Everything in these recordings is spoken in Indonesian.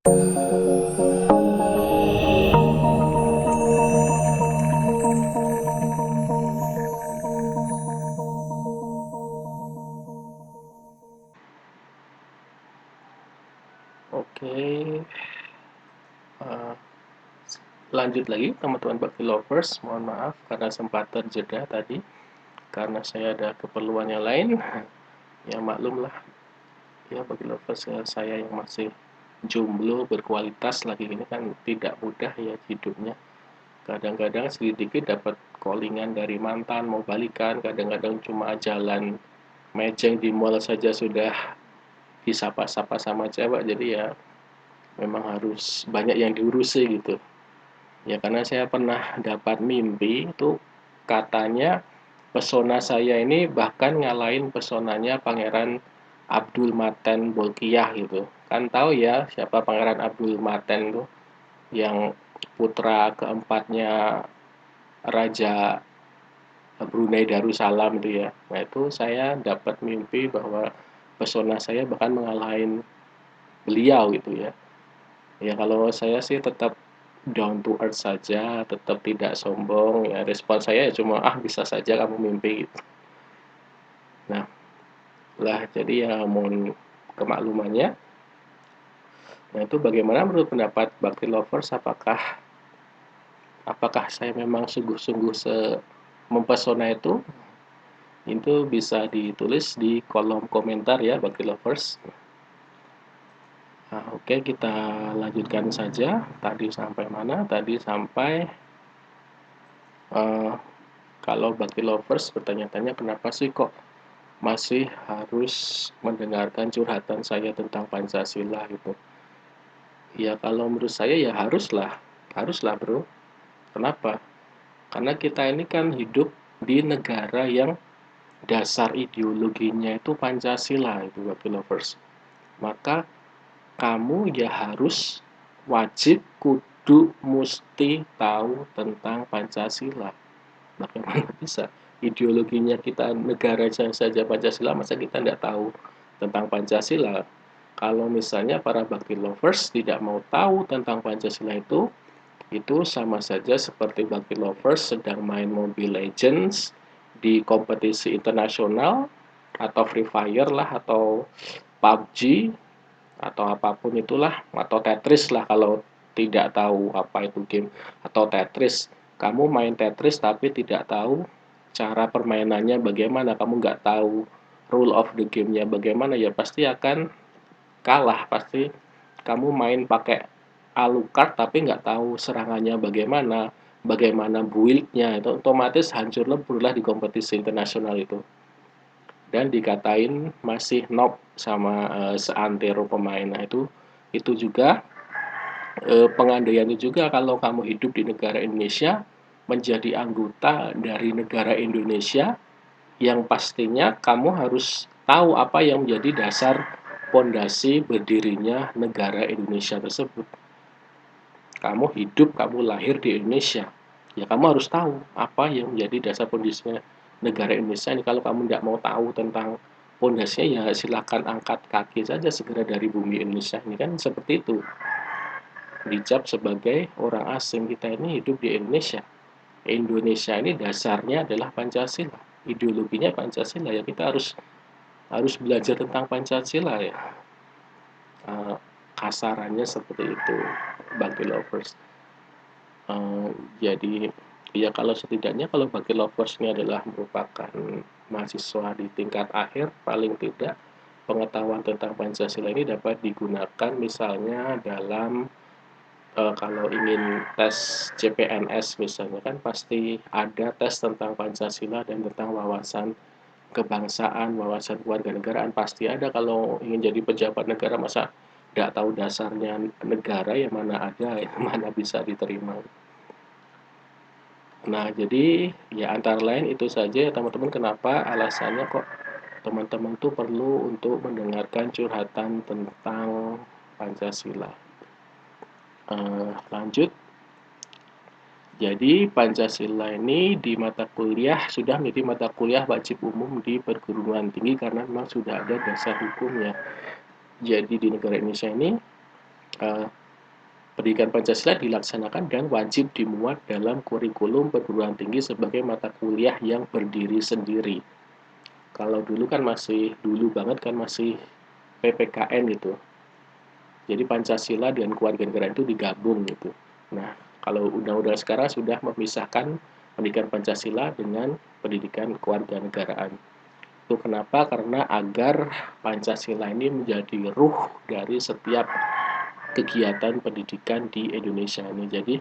Oke, eh, lanjut lagi teman-teman Bakti Lovers. Mohon maaf karena sempat terjeda tadi karena saya ada keperluan yang lain. Ya maklum lah, ya Bakti Lovers, saya yang masih jomblo berkualitas lagi ini kan tidak mudah ya hidupnya. Kadang-kadang sedikit dapat callingan dari mantan mau balikan, kadang-kadang cuma jalan mejeng di mall saja sudah disapa-sapa sama cewek, jadi ya memang harus banyak yang diurusi gitu. Ya karena saya pernah dapat mimpi itu katanya pesona saya ini bahkan ngalahin pesonanya Pangeran Abdul Maten Bolkiah gitu. Kan tahu ya siapa Pangeran Abdul Maten itu, yang putra keempatnya Raja Brunei Darussalam itu ya. Nah itu saya dapat mimpi bahwa pesona saya bahkan mengalahin beliau gitu ya. Ya kalau saya sih tetap down to earth saja, tetap tidak sombong. Ya respon saya ya cuma bisa saja kamu mimpi gitu. Nah, lah jadi ya mohon kemaklumannya. Nah, itu bagaimana menurut pendapat Bakti Lovers, apakah apakah saya memang sungguh-sungguh mempesona itu? Itu bisa ditulis di kolom komentar ya Bakti Lovers. Nah, oke, kita lanjutkan saja. Tadi sampai mana? Tadi sampai eh, kalau Bakti Lovers bertanya-tanya kenapa sih kok masih harus mendengarkan curhatan saya tentang Pancasila gitu. Ya kalau menurut saya ya haruslah bro. Kenapa? Karena kita ini kan hidup di negara yang dasar ideologinya itu Pancasila itu Bakti Lovers. Maka kamu ya harus wajib kudu musti tahu tentang Pancasila. Bagaimana bisa ideologinya kita negara saja Pancasila, masa kita tidak tahu tentang Pancasila? Kalau misalnya para Bakti Lovers tidak mau tahu tentang Pancasila itu sama saja seperti Bakti Lovers sedang main Mobile Legends di kompetisi internasional atau Free Fire lah atau PUBG atau apapun itulah atau Tetris lah kalau tidak tahu apa itu game atau Tetris. Kamu main Tetris tapi tidak tahu cara permainannya bagaimana, kamu nggak tahu rule of the game-nya bagaimana, ya pasti akan kalah. Pasti kamu main pakai Alucard tapi nggak tahu serangannya bagaimana, bagaimana build-nya, itu otomatis hancur lebur lah di kompetisi internasional itu. Dan dikatain masih noob sama seantero pemain. Nah itu juga pengandaiannya juga kalau kamu hidup di negara Indonesia menjadi anggota dari negara Indonesia yang pastinya kamu harus tahu apa yang menjadi dasar pondasi berdirinya negara Indonesia tersebut. Kamu hidup, kamu lahir di Indonesia, ya kamu harus tahu apa yang menjadi dasar pondasinya negara Indonesia ini. Kalau kamu tidak mau tahu tentang pondasinya, ya silakan angkat kaki saja segera dari bumi Indonesia ini, kan seperti itu. Dicap sebagai orang asing, kita ini hidup di Indonesia. Indonesia ini dasarnya adalah Pancasila, ideologinya Pancasila, ya kita harus harus belajar tentang Pancasila ya. Uh, Kasarannya seperti itu, Bakti Lovers. Uh, jadi ya kalau setidaknya kalau Bakti Lovers ini adalah merupakan mahasiswa di tingkat akhir, paling tidak pengetahuan tentang Pancasila ini dapat digunakan misalnya dalam kalau ingin tes CPNS misalnya, kan pasti ada tes tentang Pancasila dan tentang wawasan kebangsaan, wawasan kewarganegaraan pasti ada. Kalau ingin jadi pejabat negara, masa tidak tahu dasarnya negara, yang mana ada, yang mana bisa diterima. Nah, jadi ya antara lain itu saja ya teman-teman, kenapa alasannya kok teman-teman tuh perlu untuk mendengarkan curhatan tentang Pancasila. Lanjut. Jadi Pancasila ini di mata kuliah sudah menjadi mata kuliah wajib umum di perguruan tinggi karena memang sudah ada dasar hukumnya. Jadi di negara Indonesia ini eh, pendidikan Pancasila dilaksanakan dan wajib dimuat dalam kurikulum perguruan tinggi sebagai mata kuliah yang berdiri sendiri. Kalau dulu kan masih, dulu banget kan masih PPKN gitu. Jadi Pancasila dan kewarganegaraan itu digabung gitu. Nah, kalau undang-undang sekarang sudah memisahkan pendidikan Pancasila dengan pendidikan kewarganegaraan. Itu kenapa? Karena agar Pancasila ini menjadi ruh dari setiap kegiatan pendidikan di Indonesia ini. Jadi,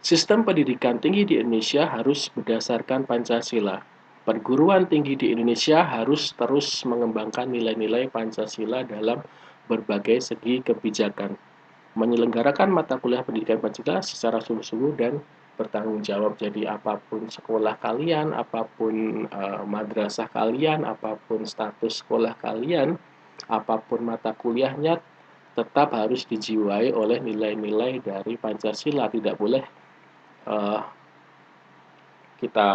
sistem pendidikan tinggi di Indonesia harus berdasarkan Pancasila. Perguruan tinggi di Indonesia harus terus mengembangkan nilai-nilai Pancasila dalam berbagai segi kebijakan, menyelenggarakan mata kuliah pendidikan Pancasila secara sungguh-sungguh dan bertanggung jawab. Jadi apapun sekolah kalian, apapun madrasah kalian, apapun status sekolah kalian, apapun mata kuliahnya, tetap harus dijiwai oleh nilai-nilai dari Pancasila. Tidak boleh uh, kita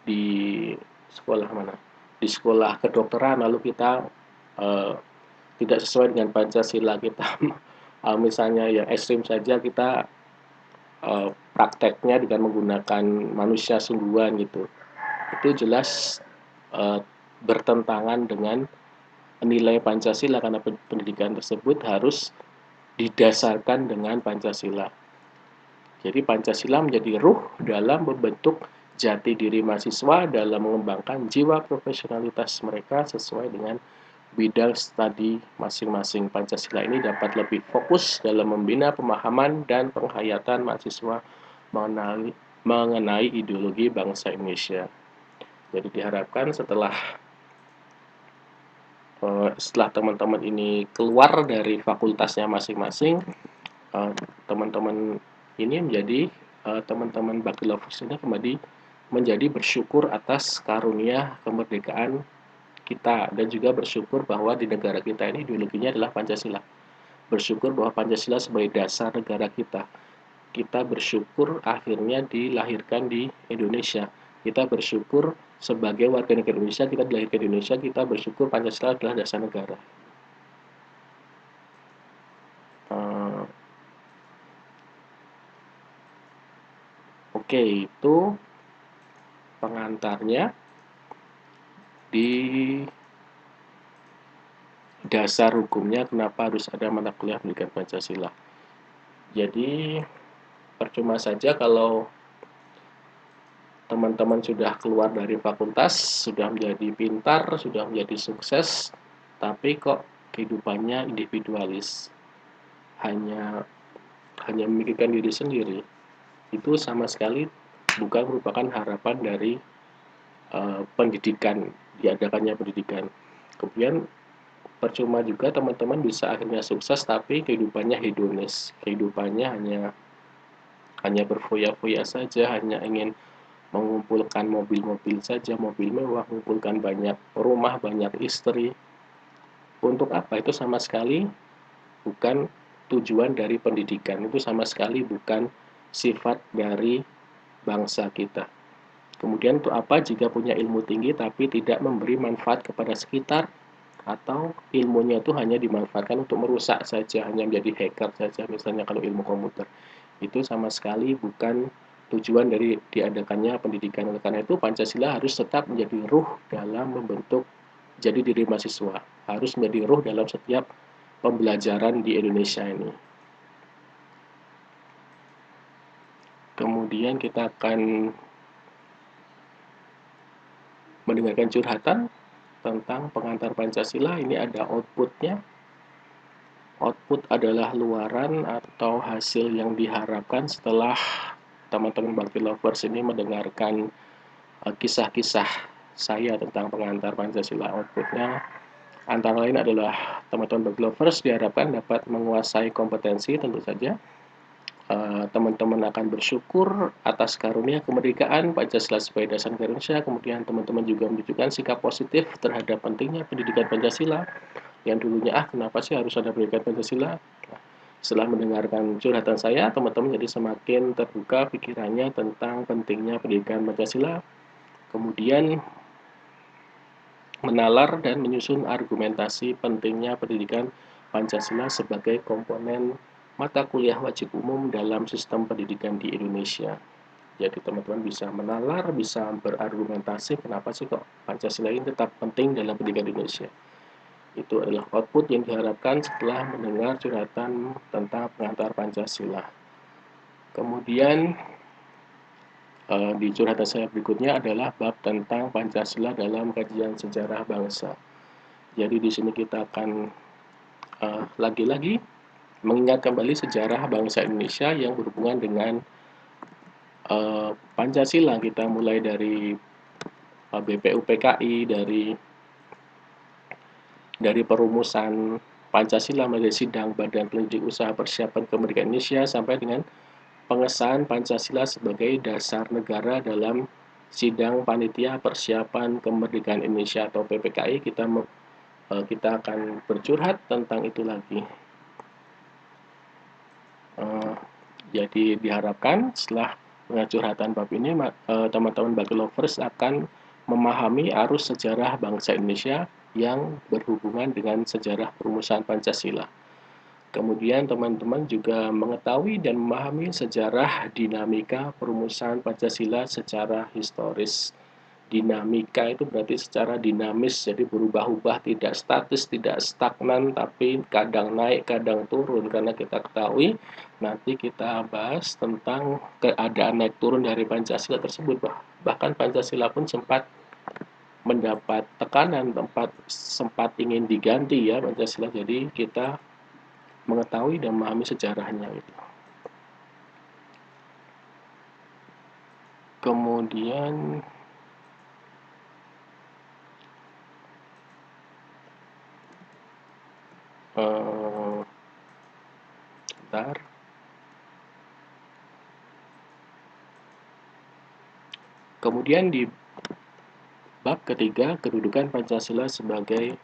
di sekolah mana? Di sekolah kedokteran lalu kita uh, tidak sesuai dengan Pancasila, kita misalnya yang ekstrim saja, kita prakteknya dengan menggunakan manusia sungguhan gitu. Itu jelas uh, bertentangan dengan nilai Pancasila, karena pendidikan tersebut harus didasarkan dengan Pancasila. Jadi Pancasila menjadi ruh dalam membentuk jati diri mahasiswa dalam mengembangkan jiwa profesionalitas mereka sesuai dengan bidang studi masing-masing. Pancasila ini dapat lebih fokus dalam membina pemahaman dan penghayatan mahasiswa mengenai ideologi bangsa Indonesia. Jadi diharapkan setelah teman-teman ini keluar dari fakultasnya masing-masing, teman-teman ini menjadi teman-teman Bakti Lovers ini kembali menjadi bersyukur atas karunia kemerdekaan kita, dan juga bersyukur bahwa di negara kita ini ideologinya adalah Pancasila. Bersyukur bahwa Pancasila sebagai dasar negara kita. Kita bersyukur akhirnya dilahirkan di Indonesia. Kita bersyukur sebagai warga negara Indonesia, kita dilahirkan di Indonesia, kita bersyukur Pancasila adalah dasar negara. Oke, itu pengantarnya di dasar hukumnya kenapa harus ada mata kuliah pendidikan Pancasila. Jadi percuma saja kalau teman-teman sudah keluar dari fakultas, sudah menjadi pintar, sudah menjadi sukses, tapi kok kehidupannya individualis, hanya hanya memikirkan diri sendiri. Itu sama sekali bukan merupakan harapan dari pendidikan, diadakannya pendidikan. Kemudian percuma juga teman-teman bisa akhirnya sukses tapi kehidupannya hedonis, kehidupannya hanya berfoya-foya saja, hanya ingin mengumpulkan mobil-mobil saja, mobil mewah, mengumpulkan banyak rumah, banyak istri. Untuk apa? Itu sama sekali bukan tujuan dari pendidikan, itu sama sekali bukan sifat dari bangsa kita. Kemudian untuk apa jika punya ilmu tinggi tapi tidak memberi manfaat kepada sekitar, atau ilmunya itu hanya dimanfaatkan untuk merusak saja, hanya menjadi hacker saja, misalnya kalau ilmu komputer. Itu sama sekali bukan tujuan dari diadakannya pendidikan. Oleh karena itu Pancasila harus tetap menjadi ruh dalam membentuk jadi diri mahasiswa, harus menjadi ruh dalam setiap pembelajaran di Indonesia ini. Kemudian kita akan mendengarkan curhatan tentang pengantar Pancasila. Ini ada outputnya. Output adalah luaran atau hasil yang diharapkan setelah teman-teman Bakti Lovers ini mendengarkan kisah-kisah saya tentang pengantar Pancasila. Outputnya antara lain adalah teman-teman Bakti Lovers diharapkan dapat menguasai kompetensi, tentu saja. Teman-teman akan bersyukur atas karunia kemerdekaan Pancasila sebagai dasar negara Indonesia. Kemudian teman-teman juga menunjukkan sikap positif terhadap pentingnya pendidikan Pancasila. Yang dulunya, kenapa sih harus ada pendidikan Pancasila? Nah, setelah mendengarkan curhatan saya, teman-teman jadi semakin terbuka pikirannya tentang pentingnya pendidikan Pancasila. Kemudian menalar dan menyusun argumentasi pentingnya pendidikan Pancasila sebagai komponen mata kuliah wajib umum dalam sistem pendidikan di Indonesia. Jadi teman-teman bisa menalar, bisa berargumentasi kenapa sih kok Pancasila ini tetap penting dalam pendidikan Indonesia. Itu adalah output yang diharapkan setelah mendengar curhatan tentang pengantar Pancasila. Kemudian di curhatan saya berikutnya adalah bab tentang Pancasila dalam kajian sejarah bangsa. Jadi di sini kita akan lagi-lagi mengingat kembali sejarah bangsa Indonesia yang berhubungan dengan Pancasila. Kita mulai dari BPUPKI, dari perumusan Pancasila menjadi sidang Badan Pelidik Usaha Persiapan Kemerdekaan Indonesia sampai dengan pengesahan Pancasila sebagai dasar negara dalam sidang Panitia Persiapan Kemerdekaan Indonesia atau PPKI. Kita akan bercurhat tentang itu lagi. Jadi diharapkan setelah curhatan bab ini teman-teman Baki Lovers akan memahami arus sejarah bangsa Indonesia yang berhubungan dengan sejarah perumusan Pancasila. Kemudian teman-teman juga mengetahui dan memahami sejarah dinamika perumusan Pancasila secara historis. Dinamika itu berarti secara dinamis, jadi berubah-ubah, tidak statis, tidak stagnan, tapi kadang naik, kadang turun. Karena kita ketahui, nanti kita bahas tentang keadaan naik turun dari Pancasila tersebut. Bahkan Pancasila pun sempat mendapat tekanan, sempat ingin diganti ya Pancasila. Jadi kita mengetahui dan memahami sejarahnya itu. Kemudian bentar. Kemudian di bab ketiga, kedudukan Pancasila sebagai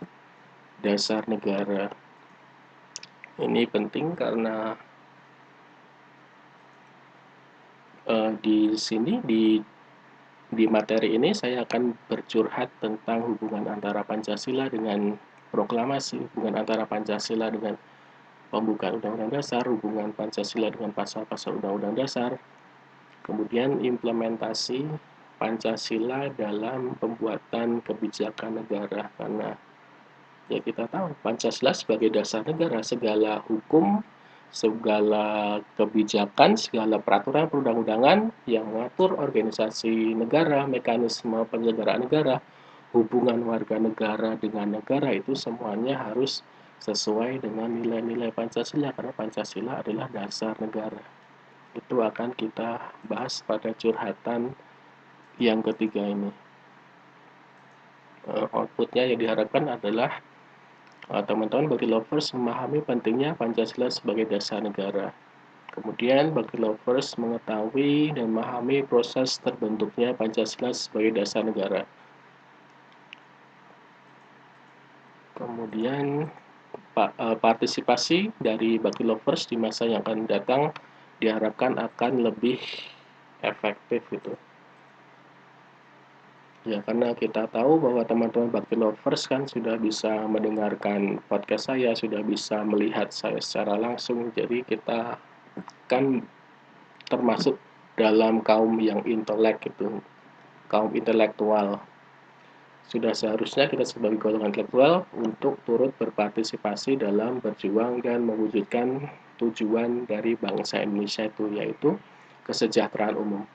dasar negara. Ini penting karena di sini di materi ini saya akan bercurhat tentang hubungan antara Pancasila dengan proklamasi, hubungan antara Pancasila dengan pembukaan Undang-Undang Dasar, hubungan Pancasila dengan pasal-pasal Undang-Undang Dasar, kemudian implementasi Pancasila dalam pembuatan kebijakan negara. Karena ya kita tahu Pancasila sebagai dasar negara, segala hukum, segala kebijakan, segala peraturan perundang-undangan yang mengatur organisasi negara, mekanisme penyelenggaraan negara, hubungan warga negara dengan negara itu semuanya harus sesuai dengan nilai-nilai Pancasila karena Pancasila adalah dasar negara. Itu akan kita bahas pada curhatan yang ketiga ini. Outputnya yang diharapkan adalah teman-teman Baki Lovers memahami pentingnya Pancasila sebagai dasar negara. Kemudian Baki Lovers mengetahui dan memahami proses terbentuknya Pancasila sebagai dasar negara. Kemudian partisipasi dari Baki Lovers di masa yang akan datang diharapkan akan lebih efektif gitu. Ya, karena kita tahu bahwa teman-teman Bakti Lovers kan sudah bisa mendengarkan podcast saya, sudah bisa melihat saya secara langsung. Jadi kita kan termasuk dalam kaum yang intelek gitu, kaum intelektual. Sudah seharusnya kita sebagai golongan intelektual untuk turut berpartisipasi dalam berjuang dan mewujudkan tujuan dari bangsa Indonesia itu, yaitu kesejahteraan umum.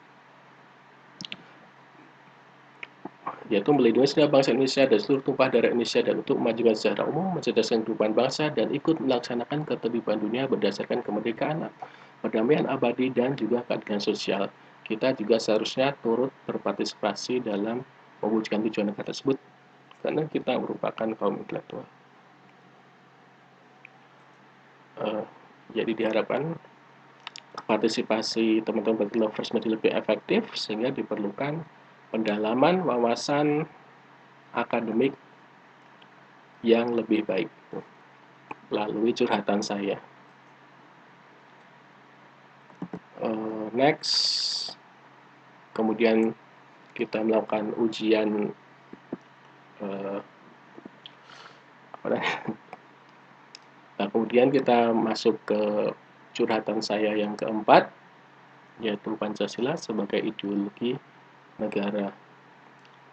Yaitu melindungi segenap bangsa Indonesia dan seluruh tumpah darah Indonesia dan untuk memajukan sejahtera umum, mencerdaskan kehidupan bangsa, dan ikut melaksanakan ketertiban dunia berdasarkan kemerdekaan, perdamaian abadi, dan juga keadilan sosial. Kita juga seharusnya turut berpartisipasi dalam mewujudkan tujuan negara tersebut karena kita merupakan kaum intelektual. Jadi diharapkan partisipasi teman-teman Baki Lovers menjadi lebih efektif sehingga diperlukan pendalaman wawasan akademik yang lebih baik melalui curhatan saya. Next, kemudian kita melakukan ujian Nah, kemudian kita masuk ke curhatan saya yang keempat, yaitu Pancasila sebagai ideologi negara.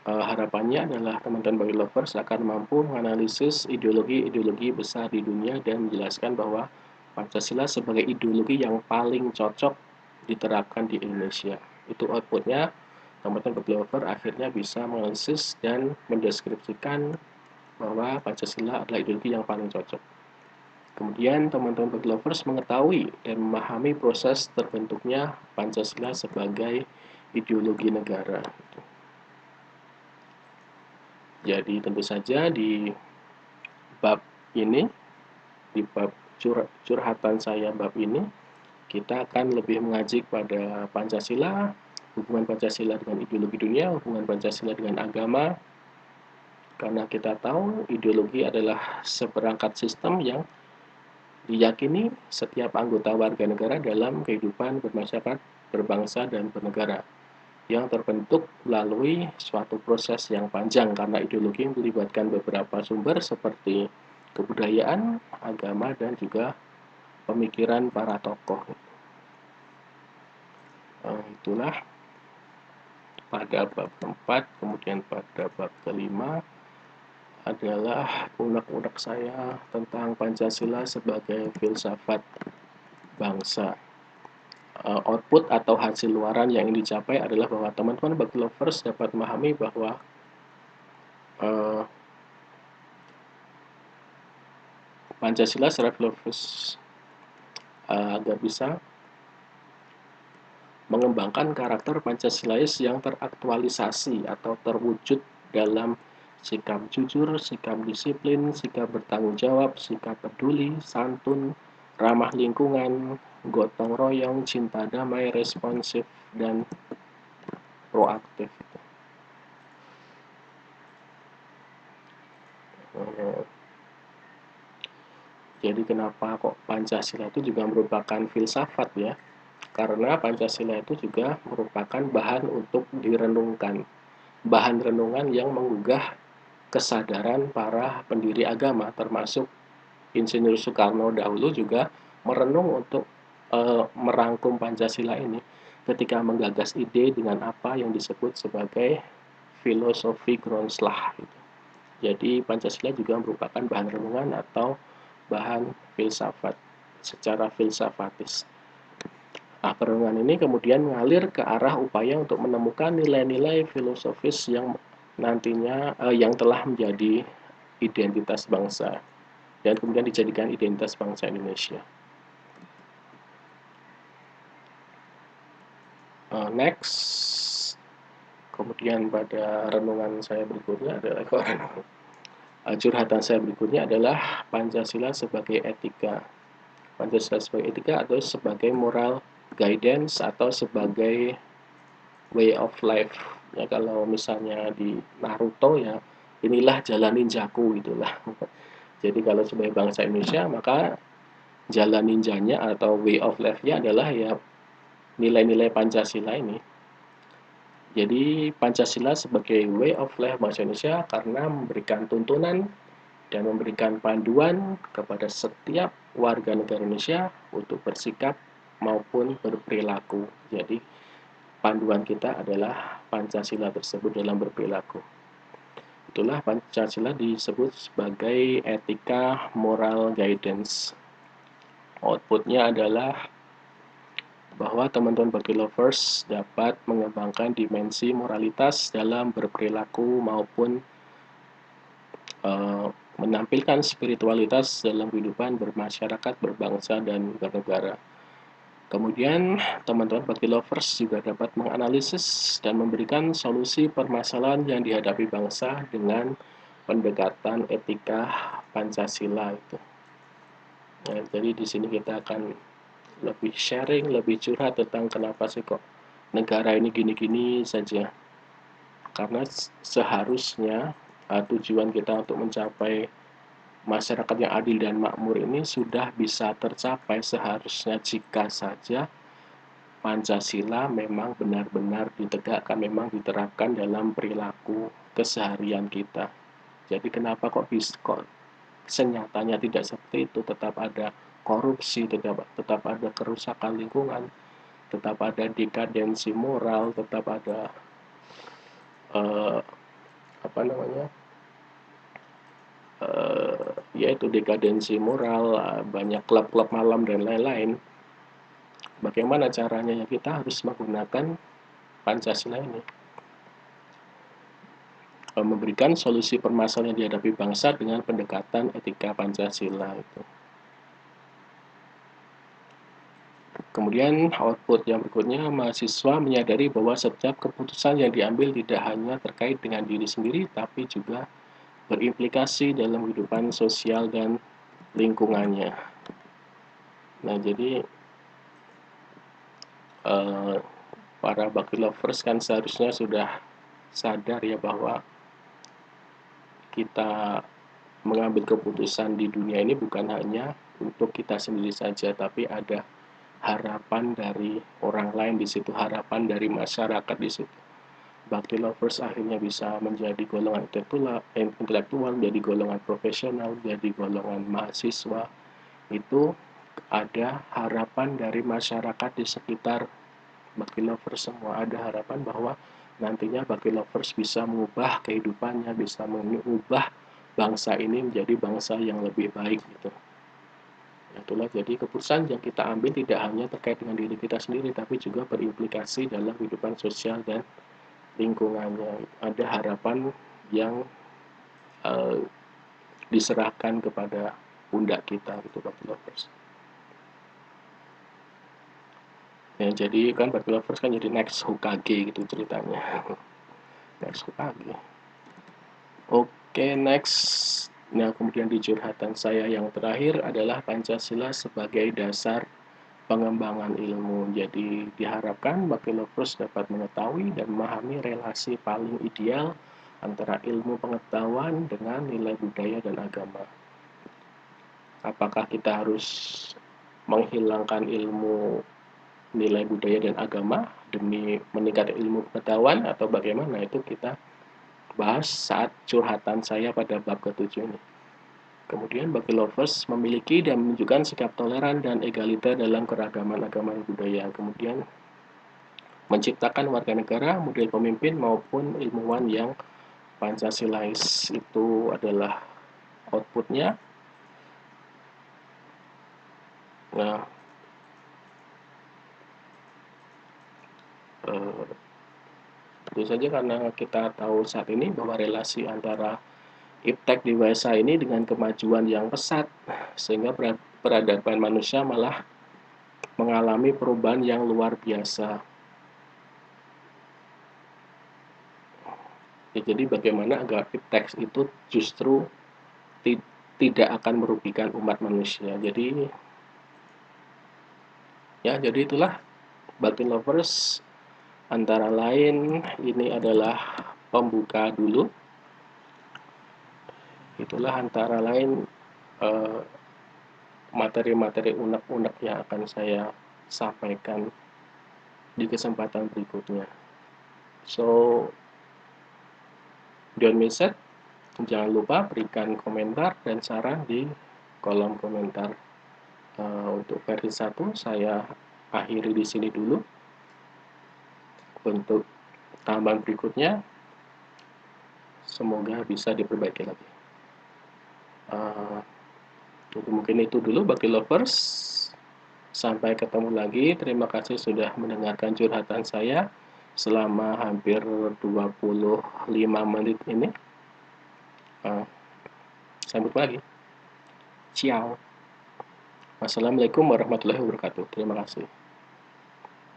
Harapannya adalah teman-teman Bagi Lovers akan mampu menganalisis ideologi-ideologi besar di dunia dan menjelaskan bahwa Pancasila sebagai ideologi yang paling cocok diterapkan di Indonesia. Itu outputnya, teman-teman Bagi Lovers akhirnya bisa menganalisis dan mendeskripsikan bahwa Pancasila adalah ideologi yang paling cocok. Kemudian teman-teman Bagi Lovers mengetahui dan memahami proses terbentuknya Pancasila sebagai ideologi negara. Jadi tentu saja di bab ini, di bab curhatan saya bab ini, kita akan lebih mengaji pada Pancasila, hubungan Pancasila dengan ideologi dunia, hubungan Pancasila dengan agama, karena kita tahu ideologi adalah seperangkat sistem yang diyakini setiap anggota warga negara dalam kehidupan bermasyarakat, berbangsa, dan bernegara, yang terbentuk melalui suatu proses yang panjang karena ideologi yang melibatkan beberapa sumber seperti kebudayaan, agama, dan juga pemikiran para tokoh. Itulah pada bab keempat, kemudian pada bab kelima adalah unek-unek saya tentang Pancasila sebagai filsafat bangsa. Output atau hasil luaran yang ingin dicapai adalah bahwa teman-teman Bagi Lovers dapat memahami bahwa Pancasila secara filosofis agar bisa mengembangkan karakter Pancasilais yang teraktualisasi atau terwujud dalam sikap jujur, sikap disiplin, sikap bertanggung jawab, sikap peduli, santun, ramah lingkungan, gotong royong, cinta damai, responsif, dan proaktif. Jadi kenapa kok Pancasila itu juga merupakan filsafat ya? Karena Pancasila itu juga merupakan bahan untuk direnungkan. Bahan renungan yang menggugah kesadaran para pendiri agama, termasuk Insinyur Soekarno dahulu juga merenung untuk merangkum Pancasila ini ketika menggagas ide dengan apa yang disebut sebagai filosofi Groundslag. Jadi Pancasila juga merupakan bahan renungan atau bahan filsafat secara filsafatis. Nah, perenungan ini kemudian mengalir ke arah upaya untuk menemukan nilai-nilai filosofis yang nantinya yang telah menjadi identitas bangsa dan kemudian dijadikan identitas bangsa Indonesia. Next, kemudian pada renungan saya berikutnya adalah curhatan saya berikutnya adalah Pancasila sebagai etika. Pancasila sebagai etika atau sebagai moral guidance atau sebagai way of life. Ya, kalau misalnya di Naruto ya, inilah jalan ninjaku itulah. Jadi kalau sebagai bangsa Indonesia maka jalan ninjanya atau way of life-nya adalah ya nilai-nilai Pancasila ini. Jadi Pancasila sebagai way of life bangsa Indonesia karena memberikan tuntunan dan memberikan panduan kepada setiap warga negara Indonesia untuk bersikap maupun berperilaku. Jadi panduan kita adalah Pancasila tersebut dalam berperilaku. Itulah Pancasila disebut sebagai etika moral guidance. Outputnya adalah bahwa teman-teman Bagi Lovers dapat mengembangkan dimensi moralitas dalam berperilaku maupun menampilkan spiritualitas dalam kehidupan bermasyarakat, berbangsa, dan bernegara. Kemudian, teman-teman Bagi Lovers juga dapat menganalisis dan memberikan solusi permasalahan yang dihadapi bangsa dengan pendekatan etika Pancasila itu. Ya, jadi di sini kita akan lebih sharing, lebih curhat tentang kenapa sih kok negara ini gini-gini saja. Karena seharusnya tujuan kita untuk mencapai masyarakat yang adil dan makmur ini sudah bisa tercapai seharusnya jika saja Pancasila memang benar-benar ditegakkan, memang diterapkan dalam perilaku keseharian kita. Jadi kenapa kok senyatanya tidak seperti itu, tetap ada korupsi, tetap ada kerusakan lingkungan, tetap ada dekadensi moral, tetap ada eh, apa namanya, yaitu dekadensi moral, banyak klub-klub malam dan lain-lain. Bagaimana caranya? Ya kita harus menggunakan Pancasila ini, memberikan solusi permasalahan yang dihadapi bangsa dengan pendekatan etika Pancasila itu. Kemudian output yang berikutnya, mahasiswa menyadari bahwa setiap keputusan yang diambil tidak hanya terkait dengan diri sendiri, tapi juga berimplikasi dalam kehidupan sosial dan lingkungannya. Nah, jadi para Bakti Lovers kan seharusnya sudah sadar ya bahwa kita mengambil keputusan di dunia ini bukan hanya untuk kita sendiri saja, tapi ada harapan dari orang lain di situ, harapan dari masyarakat di situ. Bakti Lovers akhirnya bisa menjadi golongan intelektual, menjadi golongan profesional, menjadi golongan mahasiswa. Itu ada harapan dari masyarakat di sekitar Bakti Lovers semua. Ada harapan bahwa nantinya Bakti Lovers bisa mengubah kehidupannya, bisa mengubah bangsa ini menjadi bangsa yang lebih baik gitu. Itulah jadi keputusan yang kita ambil tidak hanya terkait dengan diri kita sendiri, tapi juga berimplikasi dalam kehidupan sosial dan lingkungannya. Ada harapan yang uh, diserahkan kepada pundak kita gitu, Bakti Lovers. Ya, jadi kan Bakti Lovers kan jadi next Hokage gitu ceritanya. Next Hokage. Oke, next. Nah, kemudian di curhatan saya yang terakhir adalah Pancasila sebagai dasar pengembangan ilmu. Jadi diharapkan Bakti Lovers dapat mengetahui dan memahami relasi paling ideal antara ilmu pengetahuan dengan nilai budaya dan agama. Apakah kita harus menghilangkan ilmu nilai budaya dan agama demi meningkatkan ilmu pengetahuan atau bagaimana, itu kita bahas saat curhatan saya pada bab ke-7 ini. Kemudian Bakti Lovers memiliki dan menunjukkan sikap toleran dan egaliter dalam keragaman agama dan budaya. Kemudian menciptakan warga negara, model pemimpin maupun ilmuwan yang Pancasilais. Itu adalah outputnya. Nah, tentu saja karena kita tahu saat ini bahwa relasi antara iptek dewasa ini dengan kemajuan yang pesat, sehingga peradaban manusia malah mengalami perubahan yang luar biasa. Ya, jadi bagaimana agar iptek itu justru tidak akan merugikan umat manusia. Jadi itulah Bakti Lovers, antara lain ini adalah pembuka dulu. Itulah antara lain materi-materi unek-unek yang akan saya sampaikan di kesempatan berikutnya. So, don't miss it. Jangan lupa berikan komentar dan saran di kolom komentar. Untuk versi 1 saya akhiri di sini dulu. Untuk tambahan berikutnya semoga bisa diperbaiki lagi. Mungkin itu dulu Bakti Lovers. Sampai ketemu lagi. Terima kasih sudah mendengarkan curhatan saya selama hampir 25 menit ini. Sampai lagi. Ciao. Wassalamualaikum warahmatullahi wabarakatuh. Terima kasih.